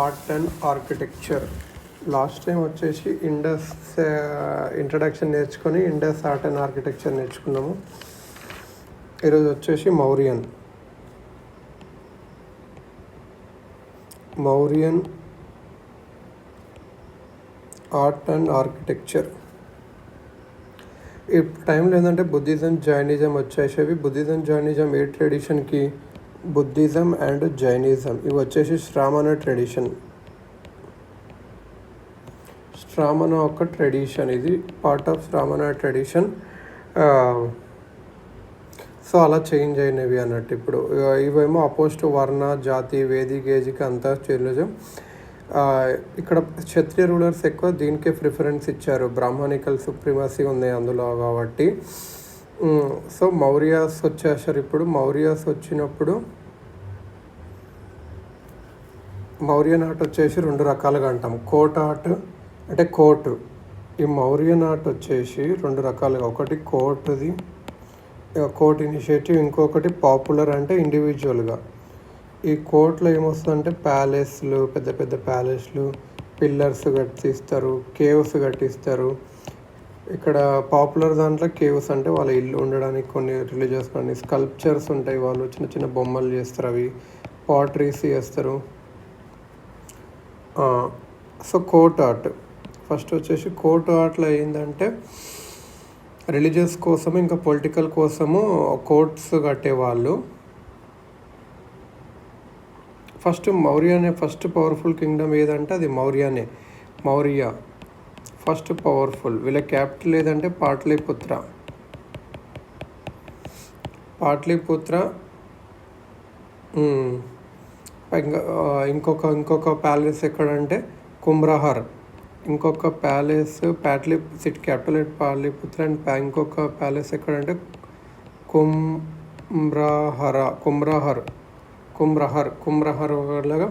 Art and architecture. Last time వచ్చేసి Indus introduction నేర్చుకొని Indus art and architecture నేర్చుకున్నాము. ఈరోజు వచ్చేసి మౌరియన్ ఆర్ట్ అండ్ ఆర్కిటెక్చర్. ఈ టైంలో ఏంటంటే బుద్ధిజం జైనిజం వచ్చేసేవి. బుద్ధిజం జైనిజం ఏ ట్రెడిషన్కి? బుద్ధిజం అండ్ జైనిజం ఇవి వచ్చేసి శ్రామణ ట్రెడిషన్. శ్రామణ ఒక ట్రెడిషన్, ఇది part of Shramana tradition. So అలా చేంజ్ అయినవి అన్నట్టు. ఇప్పుడు ఇవేమో అపోజ్ టు వర్ణ, జాతి, వేది, గేజిక అంతా చెల్లుజం. ఇక్కడ క్షత్రియ రూలర్స్ ఎక్కువ దీనికే ప్రిఫరెన్స్ ఇచ్చారు. బ్రాహ్మణికల్ సుప్రీమసీ ఉంది అందులో కాబట్టి. సో మౌర్యాస్ వచ్చేసారు. ఇప్పుడు మౌర్యాస్ వచ్చినప్పుడు మౌర్యన్ ఆర్ట్ వచ్చేసి రెండు రకాలుగా అంటాం. కోట్ ఆర్ట్ అంటే కోర్టు. ఈ మౌర్యన్ ఆర్ట్ వచ్చేసి రెండు రకాలుగా, ఒకటి కోర్టుది, కోర్ట్ ఇనిషియేటివ్, ఇంకొకటి పాపులర్ అంటే ఇండివిజువల్గా. ఈ కోర్టులో ఏమొస్తుందంటే ప్యాలెస్లు, పెద్ద పెద్ద ప్యాలెస్లు, పిల్లర్స్ కట్టిస్తారు, కేవ్స్ కట్టిస్తారు. ఇక్కడ పాపులర్ దాంట్లో కేవ్స్ అంటే వాళ్ళ ఇల్లు ఉండడానికి, కొన్ని రిలీజియస్ కానీ స్కల్ప్చర్స్ ఉంటాయి, వాళ్ళు చిన్న చిన్న బొమ్మలు చేస్తారు, అవి పాటరీస్ చేస్తారు. సో కోర్ట్ ఆర్ట్ ఫస్ట్ వచ్చేసి కోర్ట్ ఆర్ట్లో ఏంటంటే రిలీజియస్ కోసము ఇంకా పొలిటికల్ కోసము కోర్ట్స్ కట్టేవాళ్ళు. ఫస్ట్ మౌర్యనే ఫస్ట్ పవర్ఫుల్ కింగ్డమ్ ఏదంటే అది మౌర్య ఫస్ట్ పవర్ఫుల్. వీళ్ళ క్యాపిటల్ ఏదంటే పాట్లీపుత్ర. ఇంకొక ప్యాలెస్ ఎక్కడంటే కుమ్రహర్. ఇంకొక palace city capital Pataliputra. And ఇంకొక ప్యాలెస్ ఎక్కడంటే కుమ్రహర్ లాగా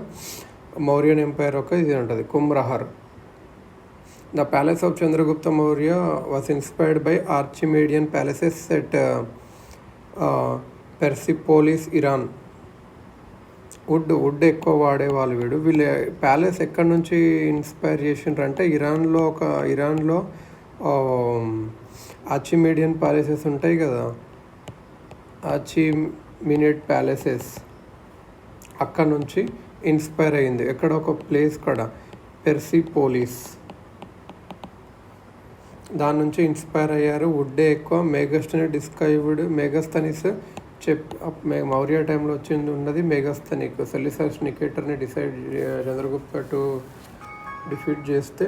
మౌర్యన్ ఎంపైర్ ఒక ఇది ఉంటుంది, Kumrahar. The palace of Chandragupta Maurya was inspired by Achaemenid palaces at Persepolis, Iran. Wood ఎక్కువ వాడేవాళ్ళు వీడు. వీళ్ళ ప్యాలెస్ ఎక్కడి నుంచి ఇన్స్పైర్ చేసిండ్రంటే ఇరాన్లో ఆర్చిమేడియన్ ప్యాలెసెస్ ఉంటాయి కదా, ఆర్చిమినేడ్ ప్యాలెసెస్, అక్కడ నుంచి ఇన్స్పైర్ అయింది. ఎక్కడ ఒక ప్లేస్ కాడ పెర్సిపోలిస్, దాని నుంచి ఇన్స్పైర్ అయ్యారు. వుడ్డే ఎక్కువ. మెగాస్థనీస్ మౌర్య టైంలో వచ్చింది ఉన్నది మెగాస్థనిక్. సెలిసస్ నికేటర్ని చంద్రగుప్త డిఫీట్ చేస్తే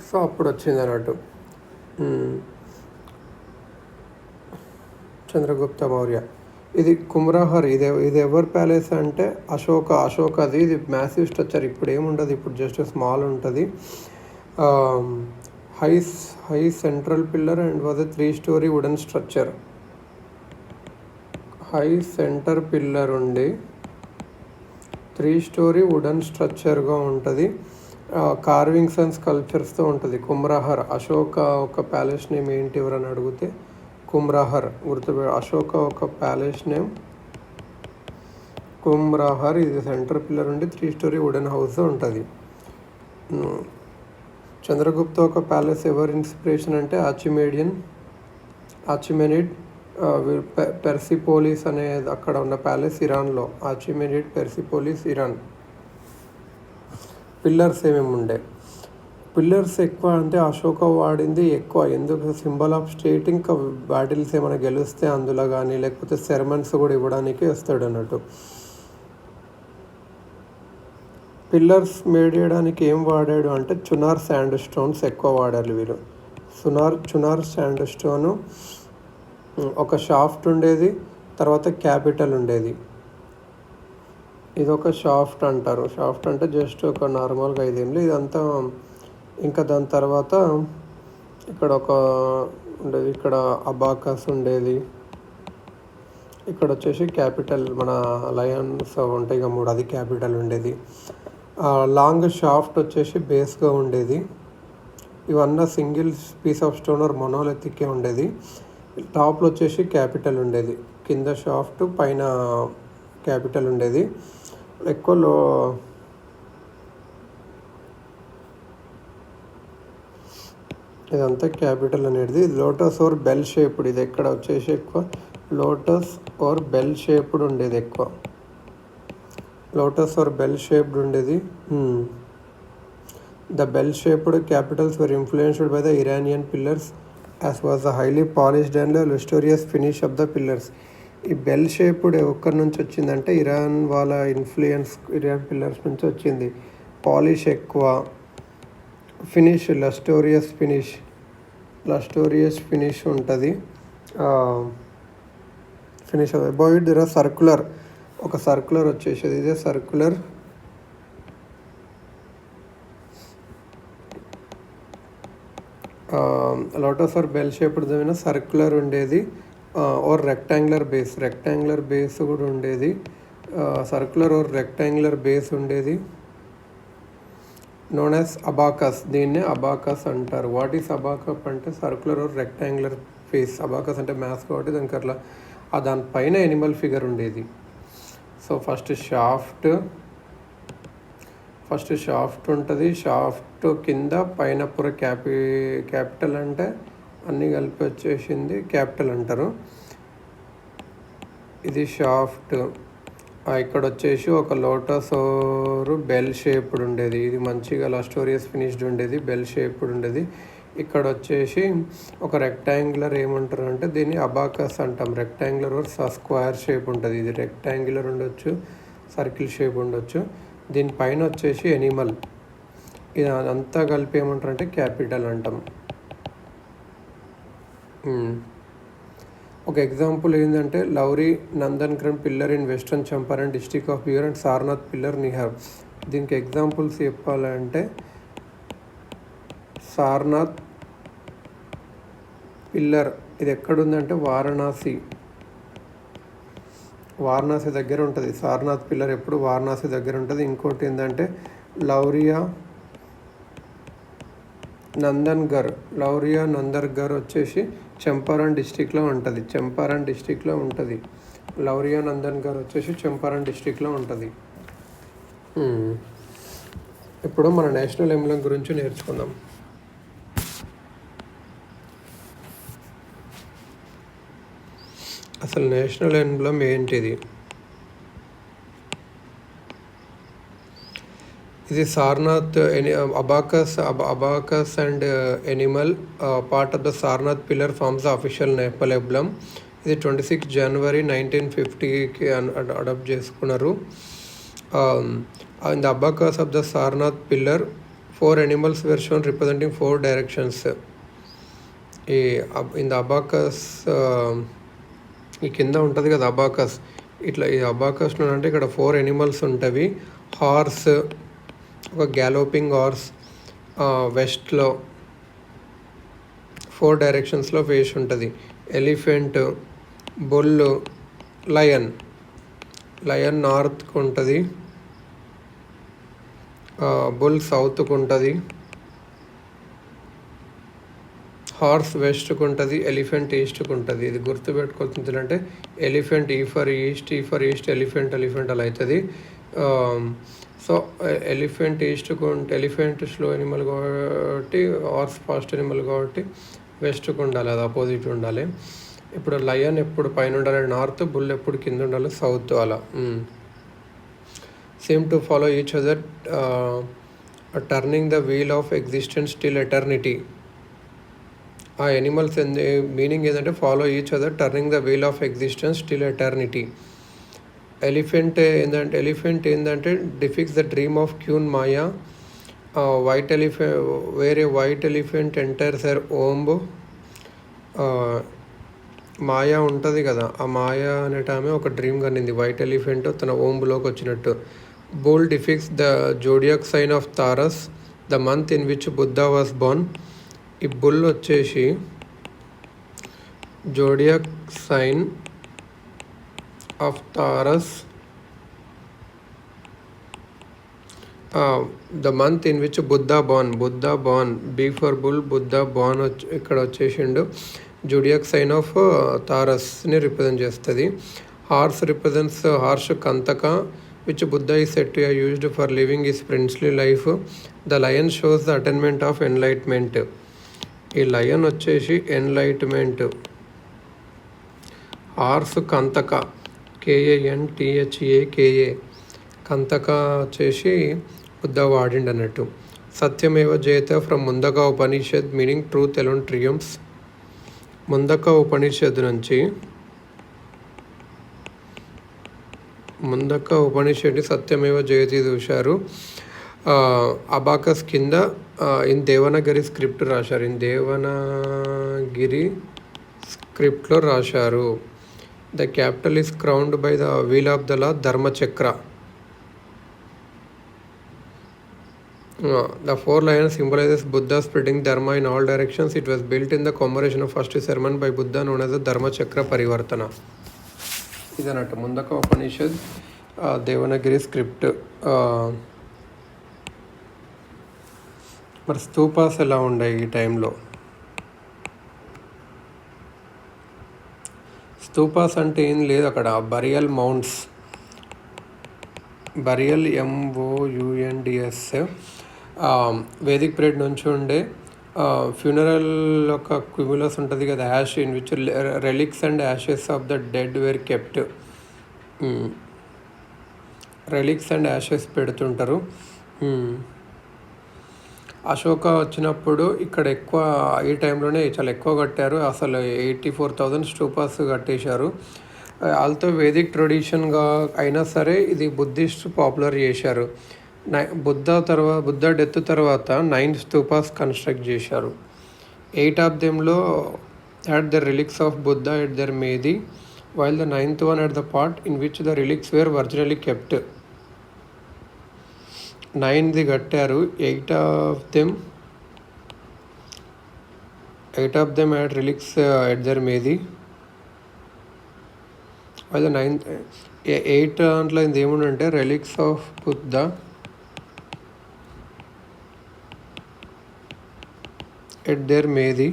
సో అప్పుడు వచ్చింది అన్నట్టు చంద్రగుప్త మౌర్య. ఇది కుమ్రహర్. ఇది ఎవరి ప్యాలెస్ అంటే అశోకది. ఇది మ్యాసివ్ స్ట్రక్చర్. ఇప్పుడు ఏముండదు, ఇప్పుడు జస్ట్ స్మాల్ ఉంటుంది. High central pillar and was 3-story wooden structure. High centre pillar ఉండి 3-story వుడెన్ స్ట్రక్చర్గా ఉంటుంది. కార్వింగ్స్ అండ్ స్కల్ప్చర్స్తో ఉంటుంది. కుమ్రహర్. అశోక ఒక ప్యాలెస్ నేమ్ ఏంటి ఎవరని అడిగితే కుమ్రహర్ అశోక ఒక ప్యాలెస్ నేమ్ కుమ్రహర్. ఇది సెంటర్ పిల్లర్ ఉండి 3-story వుడెన్ హౌస్ ఉంటుంది. చంద్రగుప్త ఒక ప్యాలెస్ ఎవరి ఇన్స్పిరేషన్ అంటే ఆర్చిమెనిడ్ పెర్సిపోలిస్ అనేది అక్కడ ఉన్న ప్యాలెస్ ఇరాన్లో. ఆర్చిమెనిడ్ పెర్సిపోలిస్, ఇరాన్. పిల్లర్స్ ఏమేమి ఉండే? పిల్లర్స్ ఎక్కువ అంటే అశోక వాడింది ఎక్కువ. ఎందుకు? Symbol of state. ఇంకా బ్యాటిల్స్ ఏమైనా గెలిస్తే అందులో కానీ, లేకపోతే సెరమన్స్ కూడా ఇవ్వడానికి వస్తాడు అన్నట్టు. పిల్లర్స్ మేడ్ చేయడానికి ఏం వాడాడు అంటే చునార్ శాండ్ స్టోన్స్ ఎక్కువ వాడారు వీరు. Chunar sand stone. ఒక షాఫ్ట్ ఉండేది, తర్వాత క్యాపిటల్ ఉండేది. ఇదొక షాఫ్ట్ అంటారు. షాఫ్ట్ అంటే జస్ట్ ఒక నార్మల్గా ఇదేంలే ఇదంతా. ఇంకా దాని తర్వాత ఇక్కడ ఉండేది, ఇక్కడ అబాకస్ ఉండేది. ఇక్కడ వచ్చేసి క్యాపిటల్, మన లయన్స్ ఉంటాయి కదా 3, అది క్యాపిటల్ ఉండేది. లాంగ్ షాఫ్ట్ వచ్చేసి బేస్గా ఉండేది. ఇవన్నీ single piece of stone or మొనోలిథిక్కే ఉండేది. టాప్లో వచ్చేసి క్యాపిటల్ ఉండేది. కింద షాఫ్ట్, పైన క్యాపిటల్ ఉండేది. ఎక్కువ ఇదంతా క్యాపిటల్ అనేది. లోటస్ ఆర్ బెల్ షేప్డ్, ఇది ఎక్కడ వచ్చేసి ఎక్కువ లోటస్ ఆర్ బెల్ షేప్డ్ ఉండేది, ఎక్కువ లోటస్ ఆర్ బెల్ షేప్డ్ ఉండేది. The bell-shaped capitals were influenced by the Iranian pillars, as was the highly polished and lustrous finish of the pillars. ఈ bell shaped ఎక్కడి నుంచి వచ్చిందంటే ఇరాన్ వాళ్ళ influence, Iran pillars నుంచి వచ్చింది. పాలిష్ ఎక్కువ, finish lustrous finish ఉంటుంది. Finish above it there are circular, ఒక సర్క్యులర్ వచ్చేసేది, ఇదే circular. Lotus or bell shaped ఏమైనా సర్క్యులర్ ఉండేది, ఆర్ రెక్టాంగులర్ బేస్ కూడా ఉండేది. సర్క్యులర్ ఆర్ రెక్టాంగులర్ బేస్ ఉండేది. నోన్ యాజ్ అబాకస్, దీన్నే అబాకస్ అంటారు. వాట్ ఈస్ అబాకస్ అంటే circular or rectangular face. Abacus అంటే మ్యాథ్స్ కాబట్టి దానికి అట్లా దానిపైన ఎనిమల్ ఫిగర్ ఉండేది. సో ఫస్ట్ షాఫ్ట్ ఉంటుంది. షాఫ్ట్ కింద పైన పూర క్యాపిటల్ అంటే అన్నీ కలిపి వచ్చేసింది క్యాపిటల్ అంటారు. ఇది షాఫ్ట్. ఇక్కడ వచ్చేసి ఒక లోటస్ ఓరు బెల్ షేప్డ్ ఉండేది, ఇది మంచిగా లస్టోరియస్ ఫినిష్డ్ ఉండేది, బెల్ షేప్డ్ ఉండేది. ఇక్కడ వచ్చేసి ఒక రెక్టాంగులర్ ఏమంటారు అంటే దీన్ని అబాకస్ అంటాం. రెక్టాంగులర్ ఆర్ స్క్వేర్ షేప్ ఉంటుంది. ఇది రెక్టాంగులర్ ఉండొచ్చు, సర్కిల్ షేప్ ఉండొచ్చు. దీనిపైన వచ్చేసి ఎనిమల్, ఇది అంతా కలిపి ఏమంటారు అంటే క్యాపిటల్ అంటాం. ఒక ఎగ్జాంపుల్ ఏంటంటే Lauriya Nandangarh pillar in western Champaran district of Bihar and Sarnath pillar నిహార్. దీనికి ఎగ్జాంపుల్స్ చెప్పాలంటే సారనాథ్ పిల్లర్ ఇది ఎక్కడుందంటే వారణాసి దగ్గర ఉంటుంది. సారనాథ్ పిల్లర్ ఎప్పుడు వారణాసి దగ్గర ఉంటుంది. ఇంకోటి ఏంటంటే లౌరియా నందన్గర్ వచ్చేసి చంపారణ్ డిస్టిక్లో ఉంటుంది. లౌరియా నందన్గర్ వచ్చేసి చంపారణ్ డిస్టిక్లో ఉంటుంది. ఇప్పుడు మన నేషనల్ ఎంబ్లమ్ గురించి నేర్చుకుందాం. అసలు నేషనల్ ఎంబ్లమ్ ఏంటిది? ఇది Sarnath abacus and animal part of the Sarnath pillar forms the official national emblem. ఇది 26 జనవరి 1950కి అడాప్ట్ చేసుకున్నారు. In the abacus of the Sarnath pillar 4 animals were shown representing 4 directions. In the abacus ఈ కింద ఉంటుంది కదా అబాకస్, ఇట్లా ఈ అబాకస్లో అంటే ఇక్కడ 4 animals ఉంటవి. హార్స్, ఒక గ్యాలోపింగ్ హార్స్ వెస్ట్లో 4 డైరెక్షన్స్లో ఫేస్ ఉంటుంది. ఎలిఫెంట్, బుల్, లయన్ నార్త్కు ఉంటుంది, బుల్ సౌత్కు ఉంటుంది, హార్స్ వెస్ట్కు ఉంటుంది, ఎలిఫెంట్ ఈస్ట్కు ఉంటుంది. ఇది గుర్తుపెట్టుకోవాల్సింది అంటే ఎలిఫెంట్ ఈ ఫర్ ఈస్ట్ ఎలిఫెంట్ అలా అవుతుంది. సో ఎలిఫెంట్ ఈస్ట్కు ఉంటే ఎలిఫెంట్ స్లో ఎనిమల్ కాబట్టి, హార్స్ ఫాస్ట్ ఎనిమల్ కాబట్టి వెస్ట్కు ఉండాలి, అది అపోజిట్ ఉండాలి. ఇప్పుడు లయన్ ఎప్పుడు పైన ఉండాలి నార్త్, బుల్ ఎప్పుడు కింద ఉండాలి సౌత్, అలా. Same to follow each other turning the wheel of existence till eternity. ఆ ఎనిమల్స్ మీనింగ్ ఏంటంటే follow each other turning the wheel of existence till eternity. Elephant ఏంటంటే depicts the dream of queen Maya. White elephant enters her womb. Maya ఉంటుంది కదా, ఆ మాయా అనేట ఆమె ఒక dream కనింది, white elephant తన ఓంబులోకి వచ్చినట్టు. Bull depicts the zodiac sign of Taurus, the month in which Buddha was born. ఈ బుల్ వచ్చేసి zodiac sign of Taurus, the month in which Buddha born, B for bull, Buddha born ఇక్కడ వచ్చేసిండు. జోడియాక్ సైన్ ఆఫ్ తారస్ని represent చేస్తుంది. Horse represents horse Kantaka, which Buddha is said to have used for living his princely life. The lion shows the attainment of enlightenment. ఈ lion వచ్చేసి enlightenment. Horse కంతక, KANTHAKA, కంతక వచ్చేసి బుద్ధ వాడిండి అన్నట్టు. సత్యమేవ జయత from ముందక Upanishad, meaning truth alone ట్రియంఫ్స్. ముందక ఉపనిషద్ నుంచి సత్యమేవ జయతి చూశారు. Abacus కింద in Davangere script రాశారు. దేవనగిరి స్క్రిప్ట్లో రాశారు. The capital is crowned by the wheel of the law, Dharmachakra. The four lions symbolizes Buddha spreading dharma in all directions. It was built in the commemoration of first sermon by Buddha known as the Dharmachakra Parivartana. ఇదన్నట్టు Mundaka Upanishad, Devanagari script. మరి స్తూపాస్ ఎలా ఉన్నాయి ఈ టైంలో? స్తూపాస్ అంటే ఏం లేదు అక్కడ, burial mounds. Burial MOUNDS. Vedic period నుంచి ఉండే ఫ్యూనరల్ ఒక క్యూములస్ ఉంటుంది కదా, ash, in which relics and ashes of the dead were kept. Relics and ashes పెడుతుంటారు. అశోక వచ్చినప్పుడు ఇక్కడ ఎక్కువ, ఈ టైంలోనే చాలా ఎక్కువ కట్టారు. అసలు 84,000 స్టూపాస్ కట్టేశారు. ఆల్తో వేదిక్ ట్రెడిషన్గా అయినా సరే ఇది బుద్ధిస్ట్ పాపులర్ చేశారు. బుద్ధ డెత్ తర్వాత 9 స్తూపాస్ కన్స్ట్రక్ట్ చేశారు. 8 ఆఫ్ దెమ్లో had the relics of Buddha at their medhi, while the 9th one at the part in which the relics were originally kept. 9ది కట్టారు. 8 of them had relics at their మేది, while the 9th 8 దాంట్లో ఏముందంటే relics of Buddha at their మేది.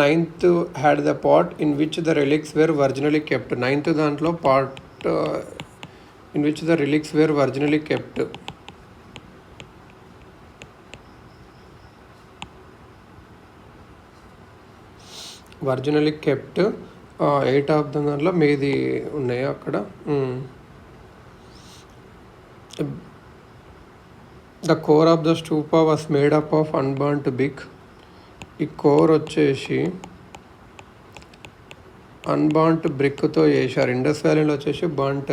9th had the pot in which the relics were originally kept. 9th దాంట్లో pot in which the relics were originally kept. Originally kept. 8 of దాంట్లో మేది ఉన్నాయి అక్కడ. The core of the stupa was made up of unburnt brick. ఈ core వచ్చేసి unburnt బ్రిక్తో చేశారు. ఇండస్ వ్యాలీలో వచ్చేసి burnt.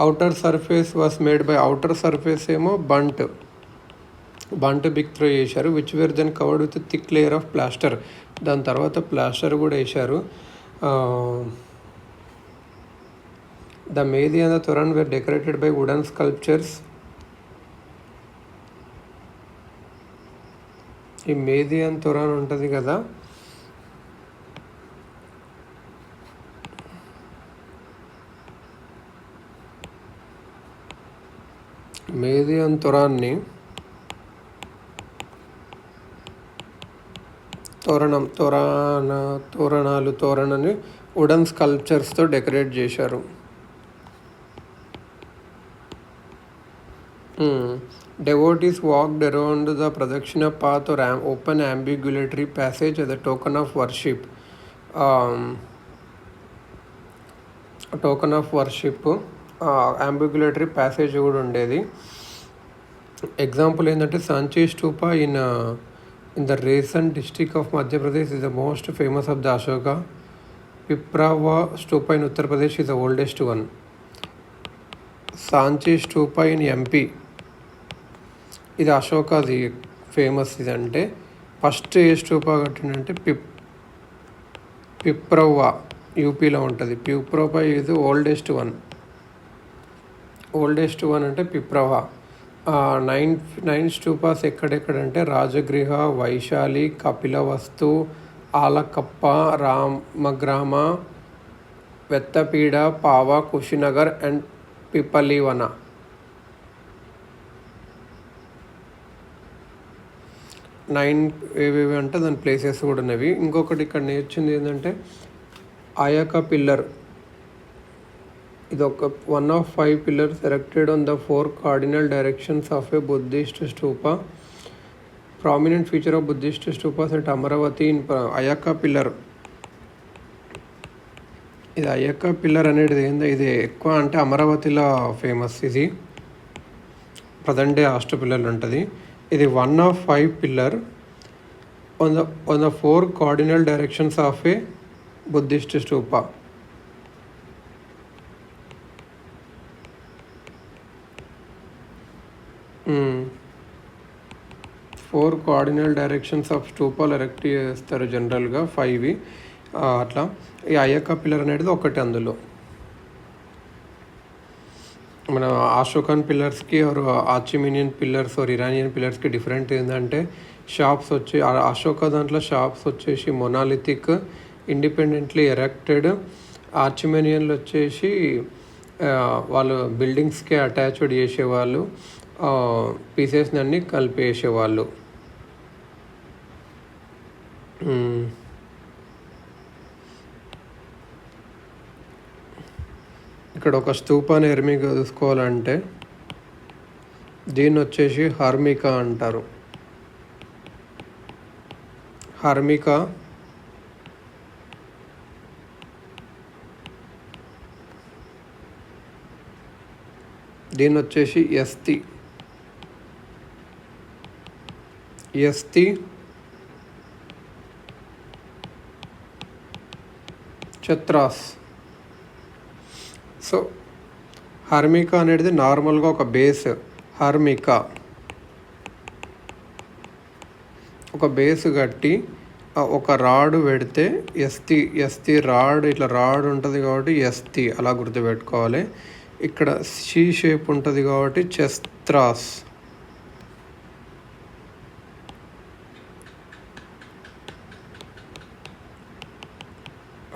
Outer surface was made by, outer surface ఏమో బంట్ బిక్తో చేశారు. Which were then covered with thick layer of plaster. దాని తర్వాత ప్లాస్టర్ కూడా వేశారు. The medhi and the toran were decorated by wooden sculptures. ఈ మేది అండ్ తోరణ్ ఉంటుంది కదా, మేది అండ్ తోరణాన్ని తోరణాన్ని వుడెన్ స్కల్ప్చర్స్తో డెకరేట్ చేశారు. Devotees walked around the Pradakshina path or open ambulatory passage as a token of worship. Ambulatory passage కూడా ఉండేది. ఎగ్జాంపుల్ ఏంటంటే Sanchi stupa in the Raisen district of Madhya Pradesh is the most famous of the Ashoka. Piprava Stupa in Uttar Pradesh is the oldest one. Sanchi stupa in MP, ఇది అశోకాది famous. ఇది అంటే first ఏ స్టూపా కట్టిందంటే పిప్రవ్వ, యూపీలో ఉంటుంది. పిప్రవ్వ ఇది oldest one అంటే పిప్రవ్వ. 9 స్టూపాస్ ఎక్కడెక్కడంటే రాజగృహ, వైశాలి, కపిలవస్తు, ఆలకప్ప, రామగ్రామ, వెత్తపీడ, పావా, కుషినగర్ అండ్ పిపలివన. 9 ఏవేవి అంటే దాని ప్లేసెస్ కూడా ఉన్నవి. ఇంకొకటి ఇక్కడ నేర్చింది ఏంటంటే అయాకా పిల్లర్. ఇది ఒక 1 of 5 pillars erected on the 4 cardinal directions of a Buddhist stupa. Prominent feature of Buddhist stupas at Amaravati in ayaka pillar. ఇది అయాకా పిల్లర్ అనేది ఏందో, ఇది ఎక్కువ అంటే అమరావతిలో ఫేమస్. ఇది ప్రజెంట్ డే పిల్లర్లు ఉంటుంది. ఇది 1 of 5 pillar on the 4 cardinal directions of a Buddhist stupa. Four cardinal directions of స్టూపాలు ఎరెక్ట్ చేస్తారు జనరల్గా 5. అట్లా ఈ అయాకా పిల్లర్ అనేది ఒకటి. అందులో మన అశోకన్ పిల్లర్స్కి or Achaemenian pillars or Iranian పిల్లర్స్కి డిఫరెంట్ ఏంటంటే షాప్స్ వచ్చి అశోక దాంట్లో షాప్స్ వచ్చేసి మొనాలిథిక్ ఇండిపెండెంట్లీ ఎరెక్టెడ్. ఆర్చిమేనియన్లు వచ్చేసి వాళ్ళు బిల్డింగ్స్కి అటాచ్డ్ చేసేవాళ్ళు, పీసెస్ని అన్నీ కలిపేసేవాళ్ళు. ఇక్కడ ఒక స్తూపాన్ని ఎర్మిగా చూసుకోవాలంటే దీన్ని వచ్చేసి హర్మికా అంటారు. హర్మికా దీన్ని వచ్చేసి ఎస్తి ఛత్రాస్. సో హర్మికా అనేది నార్మల్గా ఒక బేస్. హర్మికా ఒక బేస్ కట్టి ఒక రాడ్ పెడితే ఎస్తి రాడ్, ఇట్లా రాడ్ ఉంటుంది కాబట్టి ఎస్తి అలా గుర్తుపెట్టుకోవాలి. ఇక్కడ సి షేప్ ఉంటుంది కాబట్టి ఛత్రాస్.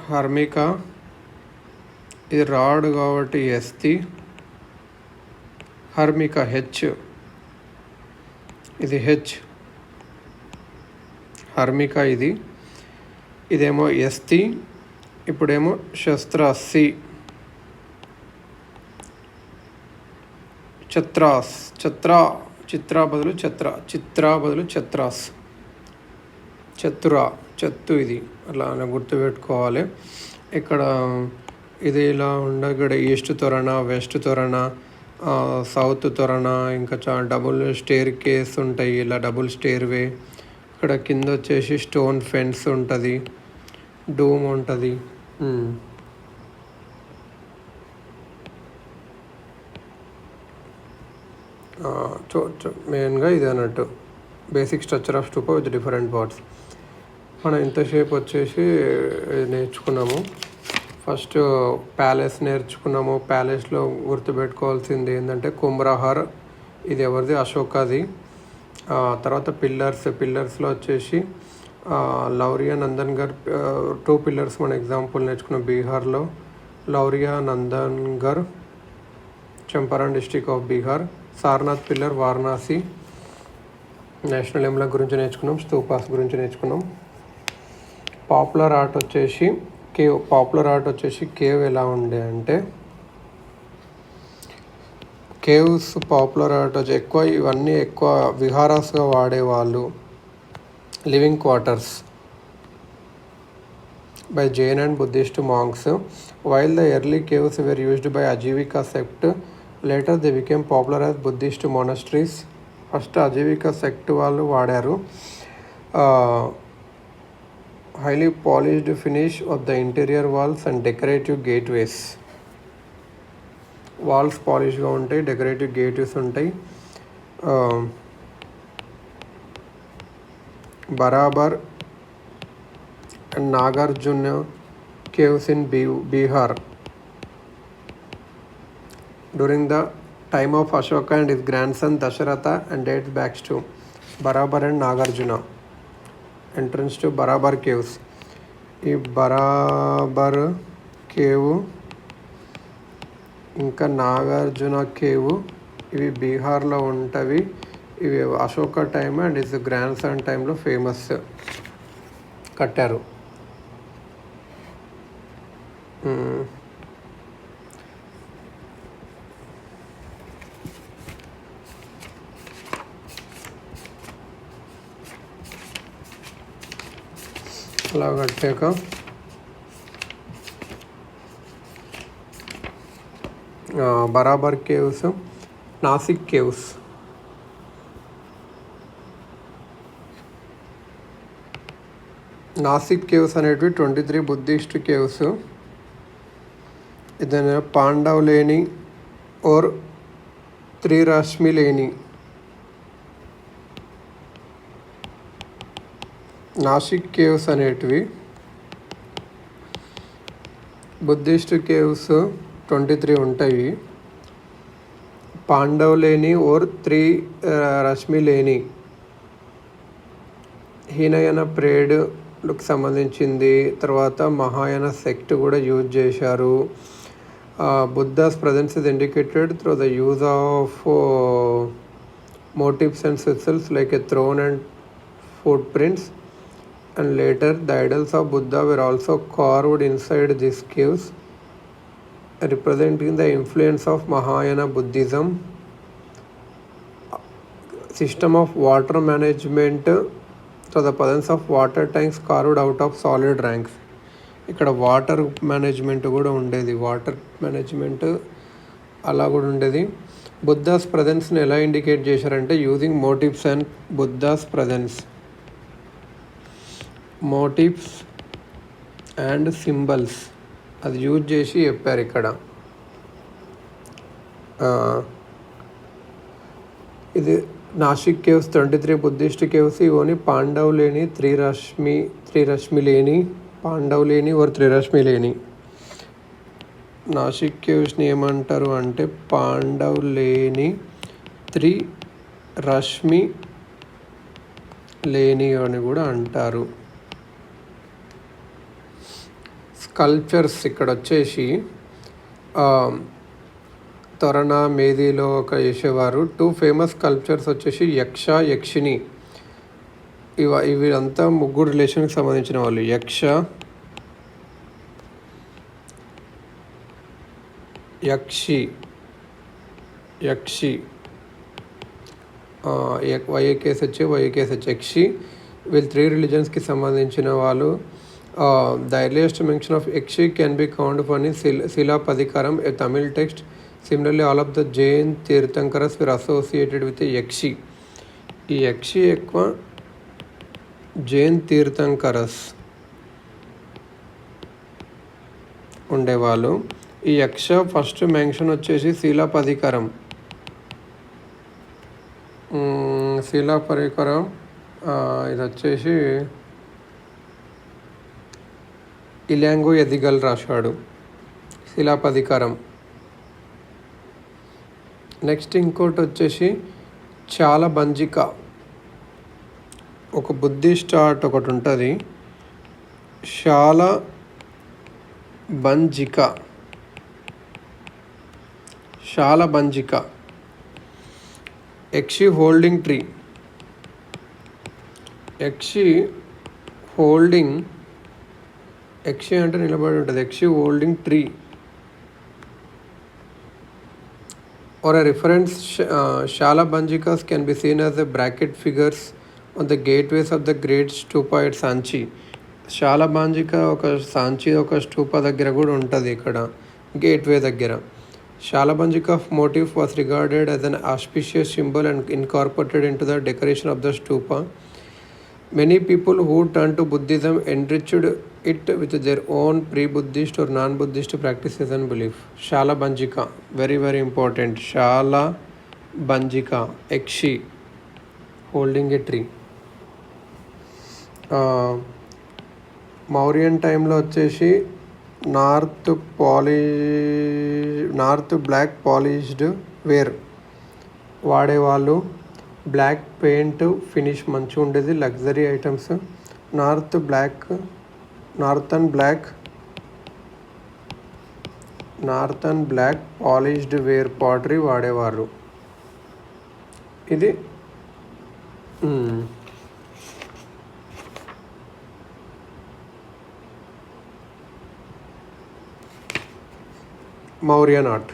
హర్మికా ఇది రాడ్ కాబట్టి ఎస్తి. హర్మికా ఇది హెచ్. హర్మికా ఇదేమో ఎస్తి. ఇప్పుడేమో శస్త్ర సి. ఛత్రాస్ చిత్రా బదులు ఛత్రాస్. చత్తు ఇది అలా గుర్తుపెట్టుకోవాలి. ఇక్కడ ఇది ఇలా ఇక్కడ ఈస్ట్ తొరణ, వెస్ట్ తొరణ, సౌత్ తొరణ, ఇంకా డబుల్ స్టేర్ కేస్ ఉంటాయి, ఇలా డబుల్ స్టేర్ వే. ఇక్కడ కింద వచ్చేసి స్టోన్ ఫెన్స్ ఉంటుంది, డూమ్ ఉంటుంది. మెయిన్గా ఇది అన్నట్టు basic structure of stupa with different parts. మనం ఇంతసేపు వచ్చేసి నేర్చుకున్నాము. ఫస్ట్ ప్యాలెస్ నేర్చుకున్నాము. ప్యాలెస్లో గుర్తుపెట్టుకోవాల్సింది ఏంటంటే కుమ్రహర్, ఇది ఎవరిది? అశోకాది. తర్వాత పిల్లర్స్లో వచ్చేసి లౌరియా నందన్గర్ 2 పిల్లర్స్ మన ఎగ్జాంపుల్ నేర్చుకున్నాం. బీహార్లో Lauriya Nandangarh, Champaran district of Bihar. Sarnath pillar Varanasi. National emblem గురించి నేర్చుకున్నాం. స్తూపాస్ గురించి నేర్చుకున్నాం. పాపులర్ ఆర్ట్ వచ్చేసి కేవ్ ఎలా ఉండే అంటే కేవ్స్ పాపులర్ ఆర్ట్ వచ్చి ఇవన్నీ ఎక్కువ విహారాస్గా వాడేవాళ్ళు. Living quarters by Jain and Buddhist monks. While the early caves were used by Ajivika sect, later they became popular as Buddhist monasteries. First Ajivika sect వాళ్ళు వాడారు. Highly polished finish of the interior walls and decorative gateways. Walls పాలిష్గా ఉంటాయి, decorative gateways ఉంటాయి. బరాబర్ and Nagarjuna caves in Bihar during the time of Ashoka and his grandson Dasharatha and dates back to Barabar and Nagarjuna. Entrance to Barabar caves. ఈ బరాబర్ cave ఇంకా Nagarjuna cave ఇవి బీహార్లో ఉంటవి. ఇవి Ashoka time and his grandson టైంలో famous కట్టారు. అలా కట్టాక Barabar caves, Nasik caves. Nasik caves అనేటివి 23 బుద్ధిస్ట్ కేవ్స్. ఇదైనా పాండవ్ లేని ఓర్ త్రిరశ్మి లేని. నాసిక్ కేవ్స్ అనేటివి బుద్ధిస్ట్ కేవ్స్ 23 ఉంటాయి. పాండవ్ లేని ఓర్ త్రిరశ్మి లేని హీనయాన ప్రేడ్కి సంబంధించింది. తర్వాత మహాయాన సెక్ట్ కూడా యూజ్ చేశారు. Buddha's presence is indicated through the use of motifs and symbols like a throne and footprints. And later the idols of Buddha were also carved inside these caves, representing the influence of Mahayana Buddhism. System of water management, so the presence of water tanks carved out of solid ranks. ఇక్కడ water management కూడా ఉండేది. Water management అలా కూడా ఉండేది. బుద్ధాస్ ప్రజెన్స్ని ఎలా indicate చేశారంటే using motifs and Buddha's presence, motifs and symbols అది use చేసి చెప్పారు ఇక్కడ. ఇది నాసిక్ కేవ్స్ 23 బుద్ధిస్ట్ కేవ్స్. ఇవన్నీ పాండవ్ లేని త్రిరశ్మి లేని, పాండవ్ లేని ఓర్ త్రిరశ్మి లేని. నాసిక్ కేవ్స్ని ఏమంటారు అంటే పాండవ్ లేని త్రిరశ్మి లేని అని కూడా అంటారు. స్కల్ప్చర్స్ ఇక్కడ వచ్చేసి తొరణ మేధీలో ఒక చేసేవారు. 2 ఫేమస్ స్కల్ప్చర్స్ వచ్చేసి యక్ష, యక్షిని. ఇవి అంతా ముగ్గురు రిలేషన్కి సంబంధించిన వాళ్ళు. యక్షి వైకేఎస్హెచ్ యక్షి. వీళ్ళు 3 రిలీజన్స్కి సంబంధించిన వాళ్ళు. The earliest mention of Yakshi can be found in Silapadikaram, a Tamil text. Similarly, all of the Jain Tirthankaras were associated with a Yakshi. ఈ యక్షి ఎక్కువ జైన్ తీర్థంకరస్ ఉండేవాళ్ళు. ఈ యక్ష ఫస్ట్ మెన్షన్ వచ్చేసి శిలాపదికరం. ఇది వచ్చేసి ఇలాంగో ఎదిగల్ రాశాడు శిలాపదికారం. నెక్స్ట్ ఇంకోటి వచ్చేసి చాలా బంజిక, ఒక బుద్ధిస్ట్ ఆర్ట్ ఒకటి ఉంటుంది. చాలా బంజిక యక్షి హోల్డింగ్ ట్రీ. యక్షి అంటే నిలబడి ఉంటుంది. Yakshi holding tree or a reference. Shala Banjikas can be seen as the bracket figures on the gateways of the great stupa at Sanchi. Shala Banjika ఒక సాంచి ఒక స్టూప దగ్గర కూడా ఉంటుంది, ఇక్కడ గేట్వే దగ్గర. Shala Banjika motif was regarded as an auspicious symbol and incorporated into the decoration of the stupa. Many people who turned to Buddhism enriched it with their own pre-Buddhist or non-Buddhist practices and belief. Shala Banjika, very very important. Shala Banjika, Yakshi holding a tree. Mauryan టైంలో వచ్చేసి north black polished ware వాడేవాళ్ళు. Black paint finish మంచిగా ఉండేది, luxury items. Northern black polished ware pottery వాడేవారు. ఇది Maurya not.